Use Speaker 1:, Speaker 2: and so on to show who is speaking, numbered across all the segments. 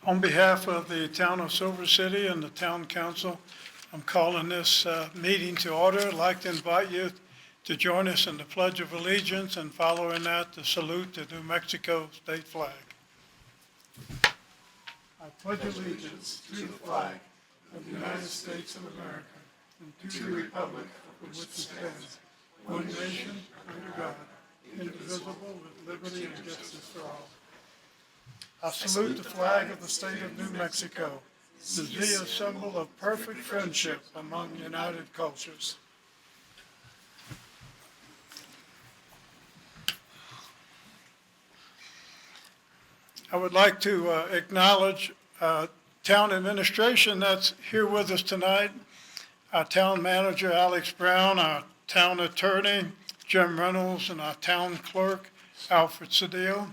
Speaker 1: On behalf of the town of Silver City and the town council, I'm calling this meeting to order. I'd like to invite you to join us in the Pledge of Allegiance and following that, to salute the New Mexico state flag. I pledge allegiance to the flag of the United States of America and to the republic for which it stands, one nation, under God, indivisible, with liberty and justice for all. I salute the flag of the state of New Mexico, the symbol of perfect friendship among united cultures. I would like to acknowledge town administration that's here with us tonight, our town manager, Alex Brown, our town attorney, Jim Reynolds, and our town clerk, Alfred Cedillo.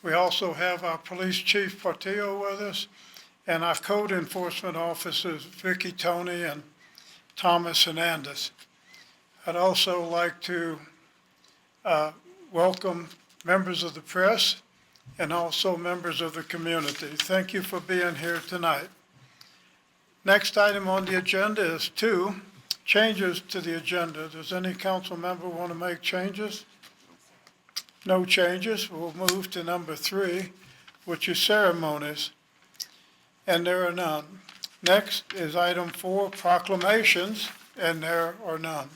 Speaker 1: We also have our police chief, Portillo, with us, and our code enforcement officers, Vicky Tony and Thomas Hernandez. I'd also like to welcome members of the press and also members of the community. Thank you for being here tonight. Next item on the agenda is 2 changes to the agenda. Does any council member want to make changes? No changes. We'll move to number 3, which is ceremonies, and there are none. Next is item 4, proclamations, and there are none.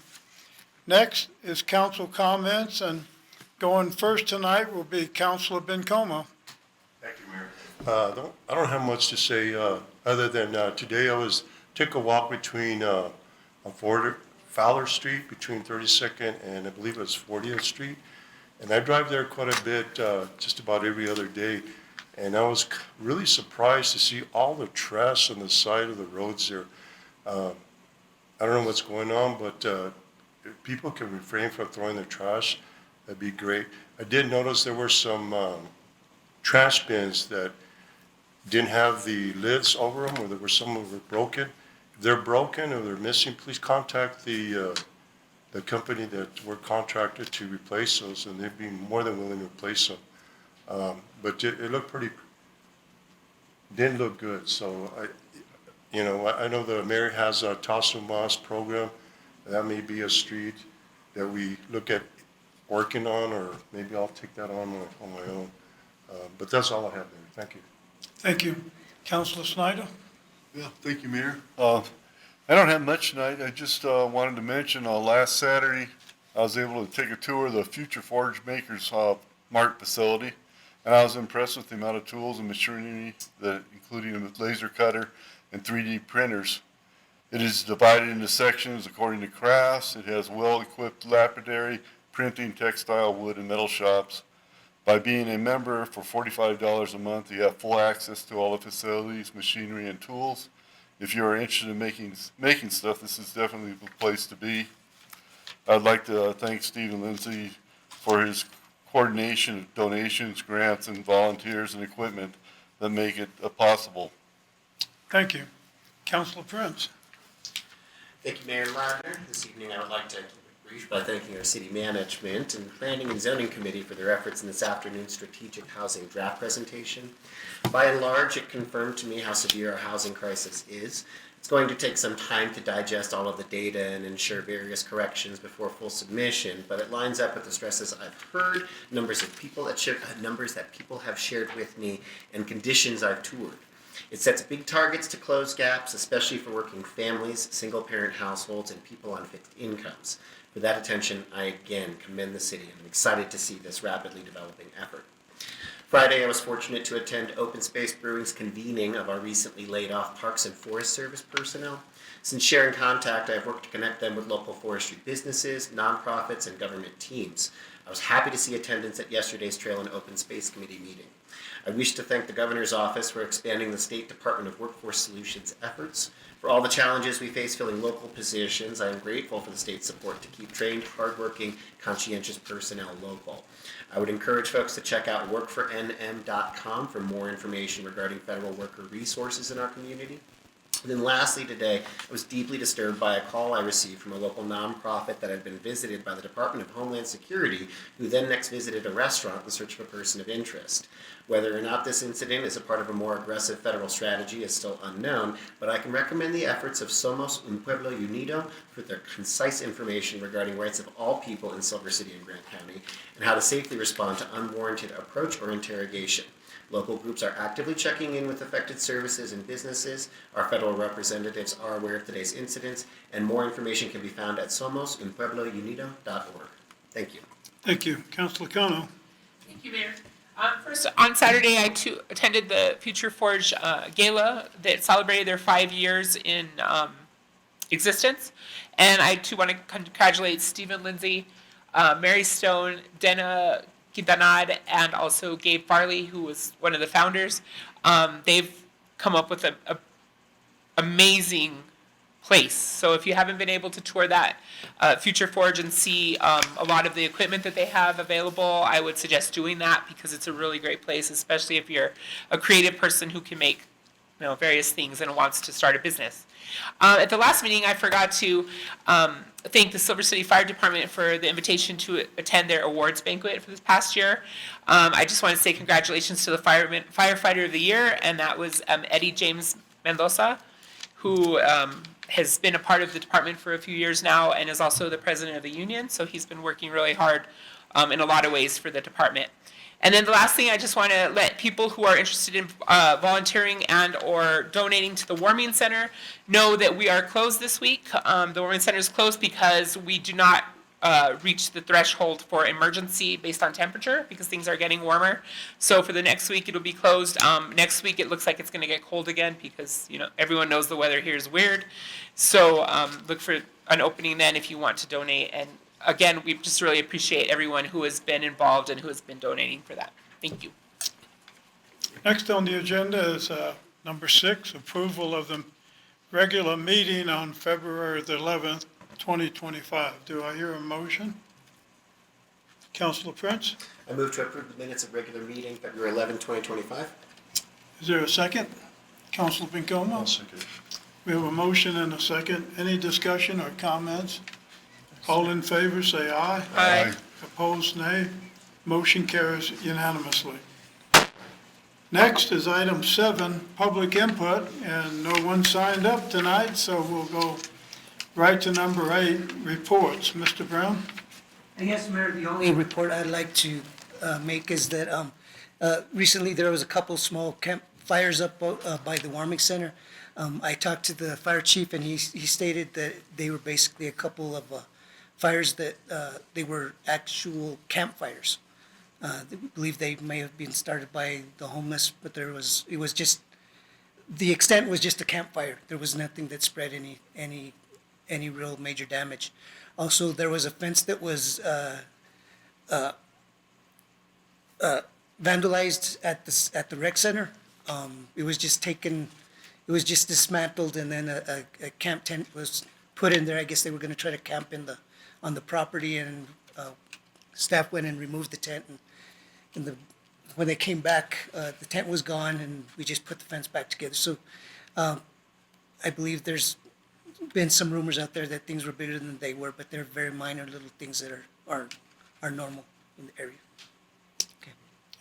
Speaker 1: Next is council comments, and going first tonight will be Councilor Bencomo.
Speaker 2: Thank you, Mayor. I don't have much to say other than today I took a walk between Fowler Street, between 32nd and I believe it was 40th Street. And I drive there quite a bit, just about every other day. And I was really surprised to see all the trash on the side of the roads there. I don't know what's going on, but if people can refrain from throwing their trash, that'd be great. I did notice there were some trash bins that didn't have the lids over them, or there were some that were broken. If they're broken or they're missing, please contact the company that we're contracted to replace those, and they'd be more than willing to replace them. But it looked didn't look good. So I know the mayor has a Tasso Mas program. That may be a street that we look at working on, or maybe I'll take that on my own. But that's all I have there. Thank you.
Speaker 1: Thank you. Councilor Snyder?
Speaker 3: Yeah, thank you, Mayor. I don't have much tonight. I just wanted to mention last Saturday I was able to take a tour of the Future Forge Makers Mart facility, and I was impressed with the amount of tools and machinery, including a laser cutter and 3D printers. It is divided into sections according to crafts. It has well-equipped lapidary, printing, textile, wood, and metal shops. By being a member for $45 a month, you have full access to all the facilities, machinery, and tools. If you are interested in making stuff, this is definitely the place to be. I'd like to thank Stephen Lindsay for his coordination of donations, grants, and volunteers and equipment that make it possible.
Speaker 1: Thank you. Councilor Prince?
Speaker 4: Thank you, Mayor Lardner. This evening I would like to brief by thanking our city management and planning and zoning committee for their efforts in this afternoon's strategic housing draft presentation. By and large, it confirmed to me how severe our housing crisis is. It's going to take some time to digest all of the data and ensure various corrections before full submission, but it lines up with the stresses I've heard, numbers that people have shared with me, and conditions I've toured. It sets big targets to close gaps, especially for working families, single-parent households, and people on fixed incomes. For that attention, I again commend the city, and I'm excited to see this rapidly developing effort. Friday, I was fortunate to attend Open Space Brewing's convening of our recently laid off Parks and Forest Service personnel. Since sharing contact, I have worked to connect them with local forestry businesses, nonprofits, and government teams. I was happy to see attendance at yesterday's Trail and Open Space Committee meeting. I wish to thank the Governor's Office for expanding the State Department of Workforce Solutions efforts. For all the challenges we face filling local positions, I am grateful for the state's support to keep trained, hardworking, conscientious personnel local. I would encourage folks to check out workfornm.com for more information regarding federal worker resources in our community. And then lastly today, I was deeply disturbed by a call I received from a local nonprofit that had been visited by the Department of Homeland Security, who then next visited a restaurant in search of a person of interest. Whether or not this incident is a part of a more aggressive federal strategy is still unknown, but I can recommend the efforts of Somos Un Pueblo Unido for their concise information regarding rights of all people in Silver City and Grant County, and how to safely respond to unwarranted approach or interrogation. Local groups are actively checking in with affected services and businesses. Our federal representatives are aware of today's incidents, and more information can be found at somosunpueblounido.org. Thank you.
Speaker 1: Thank you. Councilor Kano.
Speaker 5: Thank you, Mayor. First, on Saturday, I too attended the Future Forge Gala that celebrated their 5 years in existence. And I too want to congratulate Stephen Lindsay, Mary Stone, Dana Quintanad, and also Gabe Farley, who was one of the founders. They've come up with a amazing place. So if you haven't been able to tour that Future Forge and see a lot of the equipment that they have available, I would suggest doing that because it's a really great place, especially if you're a creative person who can make various things and wants to start a business. At the last meeting, I forgot to thank the Silver City Fire Department for the invitation to attend their awards banquet for this past year. I just want to say congratulations to the Firefighter of the Year, and that was Eddie James Mendoza, who has been a part of the department for a few years now and is also the president of the union. So he's been working really hard in a lot of ways for the department. And then the last thing, I just want to let people who are interested in volunteering and or donating to the Warming Center know that we are closed this week. The Warming Center is closed because we do not reach the threshold for emergency based on temperature because things are getting warmer. So for the next week, it'll be closed. Next week, it looks like it's going to get cold again because everyone knows the weather here is weird. So look for an opening then if you want to donate. And again, we just really appreciate everyone who has been involved and who has been donating for that. Thank you.
Speaker 1: Next on the agenda is number 6, approval of the regular meeting on February the 11th, 2025. Do I hear a motion? Councilor Prince,
Speaker 4: I move to approve the minutes of regular meeting February 11, 2025.
Speaker 1: is there a second? Councilor
Speaker 2: I'll
Speaker 1: Pincomo?
Speaker 2: second.
Speaker 1: We have a motion and a second. Any discussion or comments? All in favor, say aye.
Speaker 5: Aye.
Speaker 1: Opposed, nay. Motion carries unanimously. Next is item 7, public input, and no one signed up tonight, so we'll go right to number 8, reports. Mr. Brown?
Speaker 6: Yes, Mayor, the only report I'd like to make is that recently there was a couple small campfires up by the Warming Center. I talked to the fire chief, and he stated that they were basically a couple of fires that they were actual campfires. I believe they may have been started by the homeless, but the extent was just a campfire. There was nothing that spread any real major damage. Also, there was a fence that was vandalized at the rec center. It was just dismantled, and then a camp tent was put in there. I guess they were going to try to camp on the property, and staff went and removed the tent. And when they came back, the tent was gone, and we just put the fence back together. So I believe there's been some rumors out there that things were bigger than they were, but they're very minor little things that are normal in the area. Okay,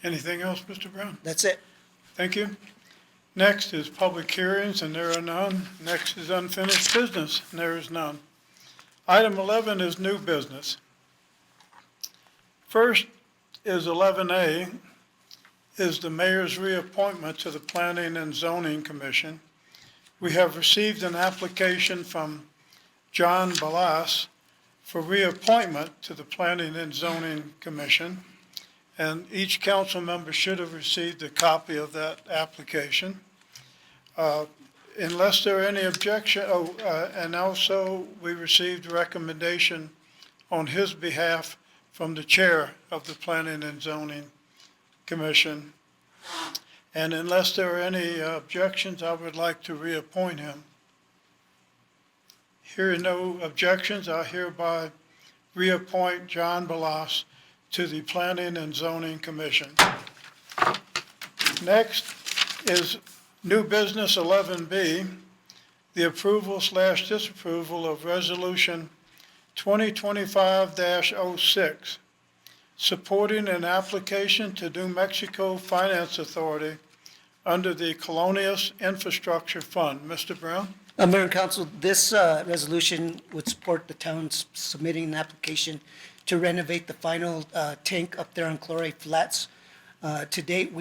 Speaker 1: Anything else, Mr. Brown?
Speaker 6: that's it.
Speaker 1: Thank you. Next is public hearings, and there are none. Next is unfinished business, and there is none. Item 11 is new business. First is 11A, is the mayor's reappointment to the Planning and Zoning Commission. We have received an application from John Ballas for reappointment to the Planning and Zoning Commission, and each council member should have received a copy of that application. Unless there are any objection, and also we received a recommendation on his behalf from the chair of the Planning and Zoning Commission. And unless there are any objections, I would like to reappoint him. Hearing no objections, I hereby reappoint John Ballas to the Planning and Zoning Commission. Next is new business 11B, the approval/disapproval of Resolution 2025-06, supporting an application to New Mexico Finance Authority under the Colonias Infrastructure Fund. Mr. Brown?
Speaker 6: Mayor and Council, this resolution would support the town submitting an application to renovate the final tank up there on Chloride Flats. To date,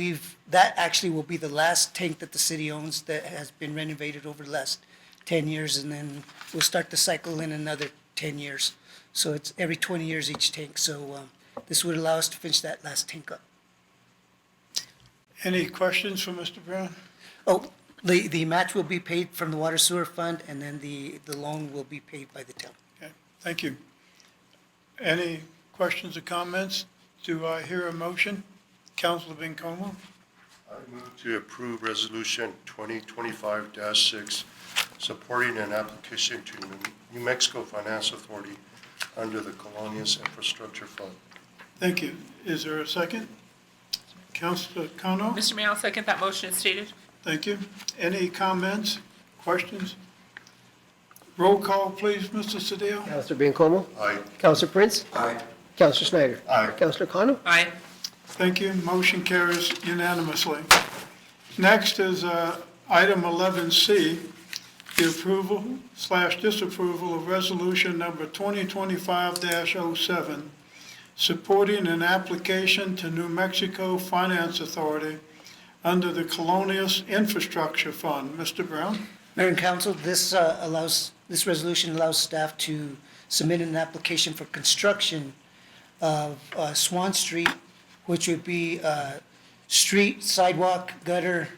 Speaker 6: that actually will be the last tank that the city owns that has been renovated over the last 10 years, and then we'll start the cycle in another 10 years. So it's every 20 years each tank. So this would allow us to finish that last tank up.
Speaker 1: Any questions for Mr. Brown?
Speaker 6: Oh, the match will be paid from the Water Sewer Fund, and then the loan will be paid by the town.
Speaker 1: Okay, thank you. Any questions or comments? Do I hear a motion? Councilor Bencomo?
Speaker 2: I move to approve Resolution 2025-6, supporting an application to New Mexico Finance Authority under the Colonias Infrastructure Fund.
Speaker 1: Thank you. Is there a second? Councilor Kano?
Speaker 5: Mr. Mayor, I'll second that motion as stated.
Speaker 1: Thank you. Any comments, questions? Roll call, please, Mr. Cedillo.
Speaker 7: Counselor Biancomo?
Speaker 2: Aye.
Speaker 7: Counselor Prince?
Speaker 4: Aye.
Speaker 7: Counselor Snyder?
Speaker 3: Aye.
Speaker 7: Counselor Kano?
Speaker 5: Aye.
Speaker 1: Thank you. Motion carries unanimously. Next is item 11C, the approval/disapproval of resolution number 2025-07, supporting an application to New Mexico Finance Authority under the Colonias Infrastructure Fund. Mr. Brown?
Speaker 6: Mayor and Council, this resolution allows staff to submit an application for construction of Swan Street, which would be street, sidewalk, gutter,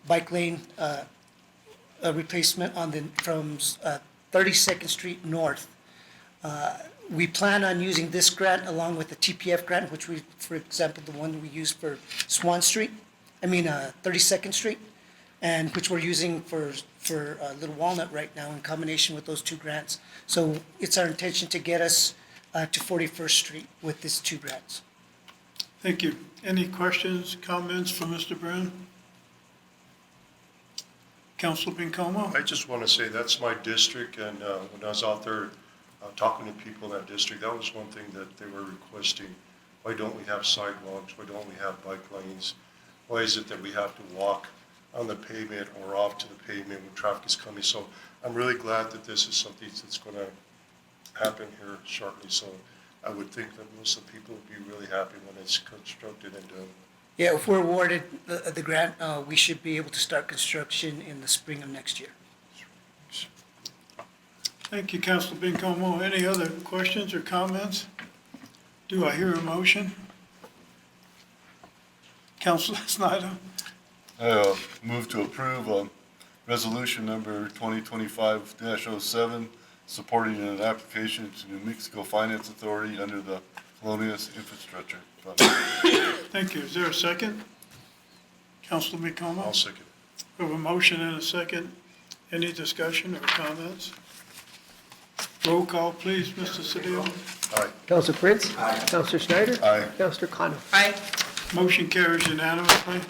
Speaker 6: bike lane replacement from 32nd Street North. We plan on using this grant along with the TPF grant, which for example, the one we used for 32nd Street, and which we're using for Little Walnut right now in combination with those two grants. So it's our intention to get us to 41st Street with these two grants.
Speaker 1: Thank you. Any questions, comments for Mr. Brown? Councilor Bencomo?
Speaker 2: I just want to say that's my district, and when I was out there talking to people in that district, that was one thing that they were requesting. Why don't we have sidewalks? Why don't we have bike lanes? Why is it that we have to walk on the pavement or off to the pavement when traffic is coming? So I'm really glad that this is something that's going to happen here shortly. So I would think that most of the people would be really happy when it's constructed and done.
Speaker 6: Yeah, if we're awarded the grant, we should be able to start construction in the spring of next year.
Speaker 1: Thank you, Councilor Bencomo. Any other questions or comments? Do I hear a motion? Councilor Snyder?
Speaker 3: I move to approve resolution number 2025-07, supporting an application to New Mexico Finance Authority under the Colonias Infrastructure Fund.
Speaker 1: Thank you. Is there a second? Councilor Bencomo?
Speaker 2: I'll second.
Speaker 1: We have a motion and a second. Any discussion or comments? Roll call, please, Mr. Cedillo.
Speaker 2: Aye.
Speaker 7: Counselor Prince? Aye. Counselor Snyder?
Speaker 3: Aye.
Speaker 7: Counselor Kano?
Speaker 5: Aye.
Speaker 1: Motion carries unanimously.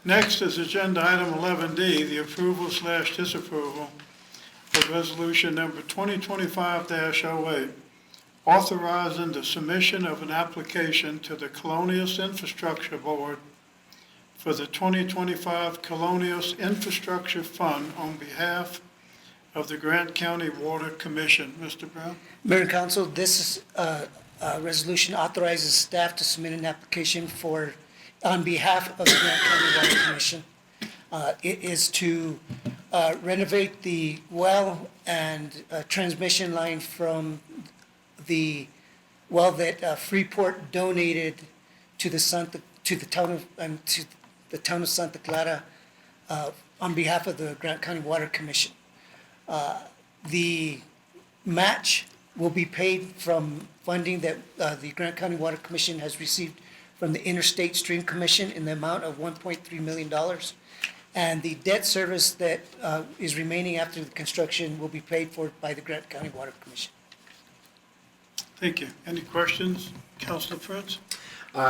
Speaker 1: Next is agenda item 11D, the approval/disapproval of resolution number 2025-08, authorizing the submission of an application to the Colonias Infrastructure Board for the 2025 Colonias Infrastructure Fund on behalf of the Grant County Water Commission. Mr. Brown?
Speaker 6: Mayor and Council, this resolution authorizes staff to submit an application on behalf of the Grant County Water Commission. It is to renovate the well and transmission line from the well that Freeport donated to the town of Santa Clara on behalf of the Grant County Water Commission. The match will be paid from funding that the Grant County Water Commission has received from the Interstate Stream Commission in the amount of $1.3 million. And the debt service that is remaining after the construction will be paid for by the Grant County Water Commission.
Speaker 1: Thank you. Any questions? Councilor Prince?
Speaker 4: We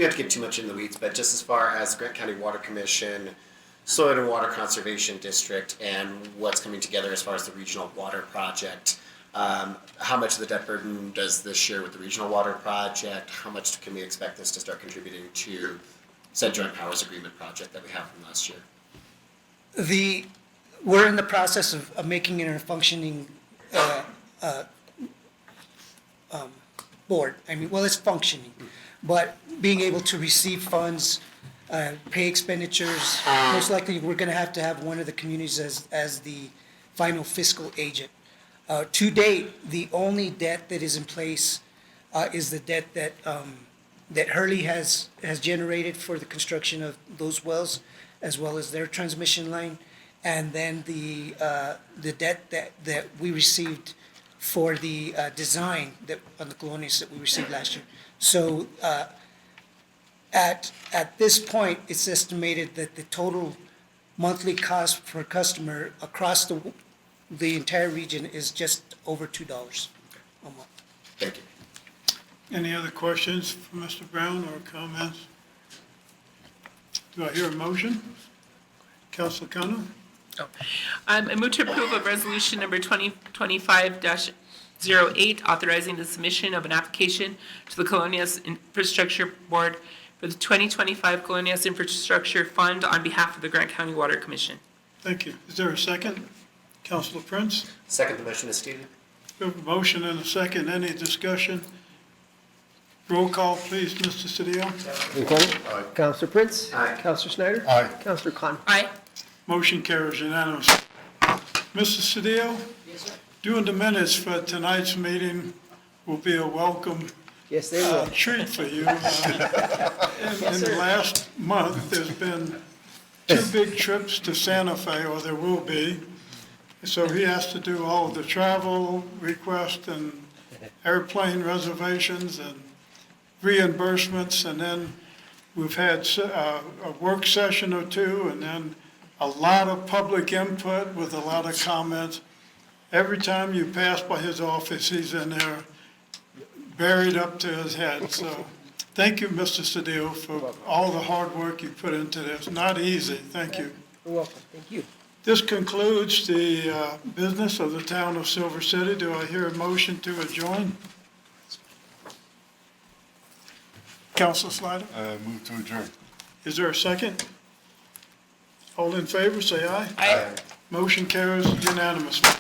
Speaker 4: have to get too much in the weeds, but just as far as Grant County Water Commission Soil and Water Conservation District and what's coming together as far as the regional water project. How much of the debt burden does this share with the regional water project? How much can we expect this to start contributing to said joint powers agreement project that we have from last year?
Speaker 6: We're in the process of making it a functioning board. I mean, well, it's functioning, but being able to receive funds, pay expenditures, most likely we're going to have one of the communities as the final fiscal agent. To date, the only debt that is in place is the debt that Hurley has generated for the construction of those wells, as well as their transmission line, and then the debt that we received for the design on the colonias that we received last year. So at this point, it's estimated that the total monthly cost per customer across the entire region is just over $2 a month.
Speaker 4: Thank you.
Speaker 1: Any other questions for Mr. Brown or comments? Do I hear a motion? Council Kano?
Speaker 5: I move to approve of resolution number 2025-08, authorizing the submission of an application to the Colonias Infrastructure Board for the 2025 Colonias Infrastructure Fund on behalf of the Grant County Water Commission.
Speaker 1: Thank you. Is there a second? Councilor Prince?
Speaker 4: Second, the motion is stated.
Speaker 1: We have a motion and a second. Any discussion? Roll call, please, Mr. Cedillo.
Speaker 7: McCormick? Counselor Prince?
Speaker 4: Aye.
Speaker 7: Counselor Snyder?
Speaker 3: Aye.
Speaker 7: Counselor Khan?
Speaker 5: Aye.
Speaker 1: Motion carries unanimously. Mr. Cedillo? Doing the minutes for tonight's meeting will be a welcome
Speaker 7: Yes, they will.
Speaker 1: treat for you. In the last month, there's been 2 big trips to Santa Fe, or there will be. So he has to do all of the travel requests and airplane reservations and reimbursements, and then we've had a work session or 2, and then a lot of public input with a lot of comments. Every time you pass by his office, he's in there buried up to his head. So thank you, Mr. Cedillo, for all the hard work you put into this. Not easy. Thank you.
Speaker 7: You're welcome. Thank you.
Speaker 1: This concludes the business of the town of Silver City. Do I hear a motion to adjourn? Council Slider,
Speaker 3: Move to adjourn.
Speaker 1: is there a second? All in favor, say aye.
Speaker 5: Aye.
Speaker 1: Motion carries unanimously.